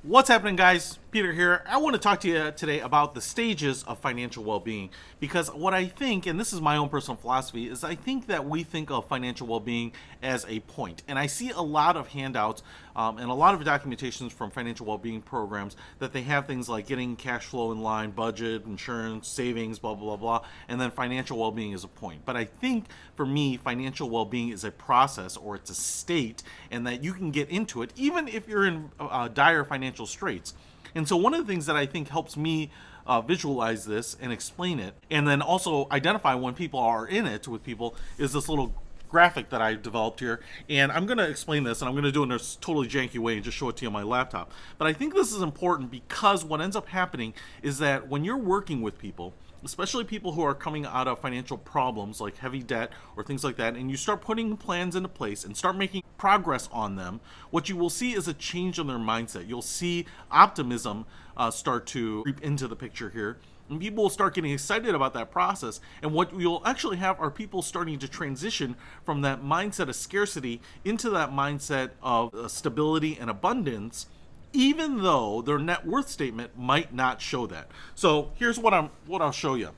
What's happening, guys? Peter here. I want to talk to you today about the stages of financial well-being, because what I think, and this is my own personal philosophy, is I think that we think of financial well-being as a point. And I see a lot of handouts and a lot of documentations from financial well-being programs that they have things like getting cash flow in line, budget, insurance, savings, blah, blah, blah, blah, and then financial well-being is a point. But I think for me, financial well-being is a process, or it's a state, and that you can get into it even if you're in dire financial straits. And so one of the things that I think helps me visualize this and explain it, and then also identify when people are in it with people, is this little graphic that I developed here. And I'm going to explain this, and I'm going to do it in a totally janky way and just show it to you on my laptop. But I think this is important because what ends up happening is that when you're working with people, especially people who are coming out of financial problems like heavy debt or things like that, and you start putting plans into place and start making progress on them, what you will see is a change in their mindset. You'll see optimism start to creep into the picture here. And people will start getting excited about that process. And what you'll actually have are people starting to transition from that mindset of scarcity into that mindset of stability and abundance, even though their net worth statement might not show that. So here's what I'll show you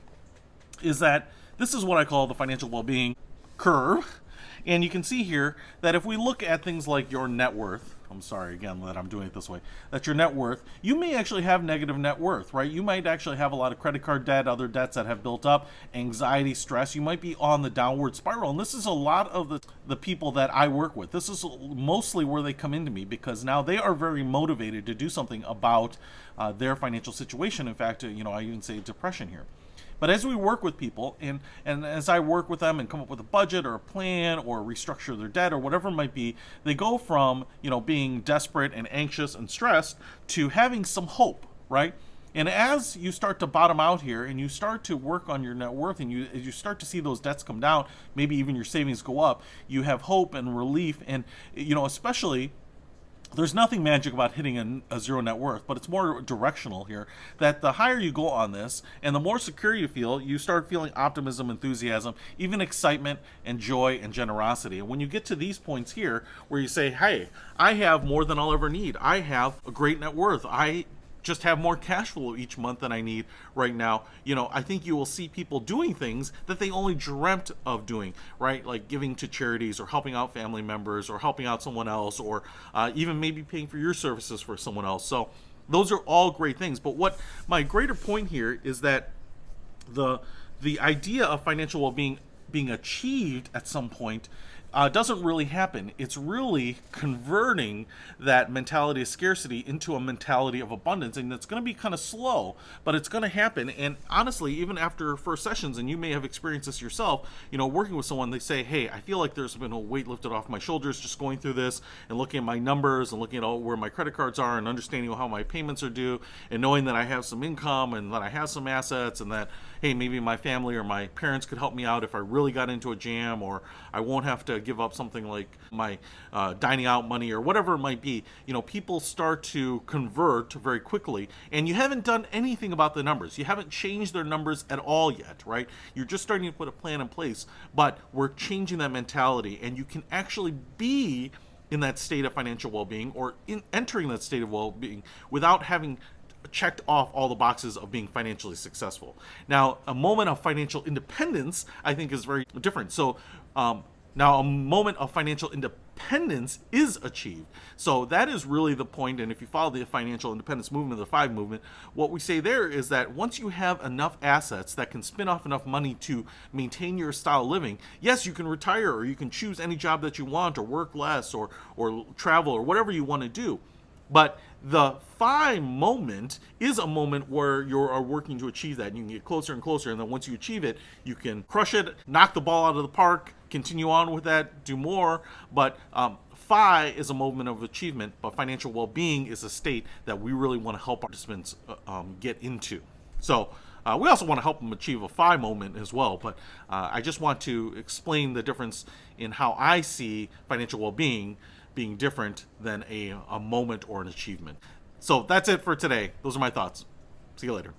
is that this is what I call the financial well-being curve. And you can see here that if we look at things like your net worth, I'm sorry again that I'm doing it this way, that's your net worth, you may actually have negative net worth, right? You might actually have a lot of credit card debt, other debts that have built up, anxiety, stress. You might be on the downward spiral. And this is a lot of the people that I work with. This is mostly where they come into me, because now they are very motivated to do something about their financial situation. In fact, I even say depression here. But as we work with people, and as I work with them and come up with a budget or a plan or restructure their debt or whatever it might be, they go from, being desperate and anxious and stressed to having some hope, right? And as you start to bottom out here and you start to work on your net worth, and you start to see those debts come down, maybe even your savings go up, you have hope and relief. And, especially, there's nothing magic about hitting a zero net worth, but it's more directional here, that the higher you go on this and the more secure you feel, you start feeling optimism, enthusiasm, even excitement and joy and generosity. And when you get to these points here where you say, hey, I have more than I'll ever need, I have a great net worth, I just have more cash flow each month than I need right now, I think you will see people doing things that they only dreamt of doing, right? Like giving to charities or helping out family members or helping out someone else, or even maybe paying for your services for someone else. So those are all great things. But what my greater point here is that the idea of financial well-being being achieved at some point doesn't really happen. It's really converting that mentality of scarcity into a mentality of abundance, and it's going to be kind of slow, but it's going to happen. And honestly, even after first sessions, and you may have experienced this yourself, working with someone, they say, hey, I feel like there's been a weight lifted off my shoulders just going through this and looking at my numbers and looking at where my credit cards are and understanding how my payments are due, and knowing that I have some income and that I have some assets, and that, hey, maybe my family or my parents could help me out if I really got into a jam, or I won't have to give up something like my dining out money or whatever it might be. People start to convert very quickly, and you haven't done anything about the numbers. You haven't changed their numbers at all yet, right? You're just starting to put a plan in place, but we're changing that mentality, and you can actually be in that state of financial well-being, or entering that state of well-being, without having checked off all the boxes of being financially successful. Now, a moment of financial independence, I think, is very different. So now a moment of financial independence is achieved. So that is really the point. And if you follow the financial independence movement, the FIVE movement, what we say there is that once you have enough assets that can spin off enough money to maintain your style of living, yes, you can retire, or you can choose any job that you want, or work less, or travel, or whatever you want to do. But the FIVE moment is a moment where you are working to achieve that, and you can get closer and closer. And then once you achieve it, you can crush it, knock the ball out of the park, continue on with that, do more. But FI is a moment of achievement, but financial well-being is a state that we really want to help participants get into. So we also want to help them achieve a FI moment as well. But I just want to explain the difference in how I see financial well-being being different than a moment or an achievement. So that's it for today. Those are my thoughts. See you later.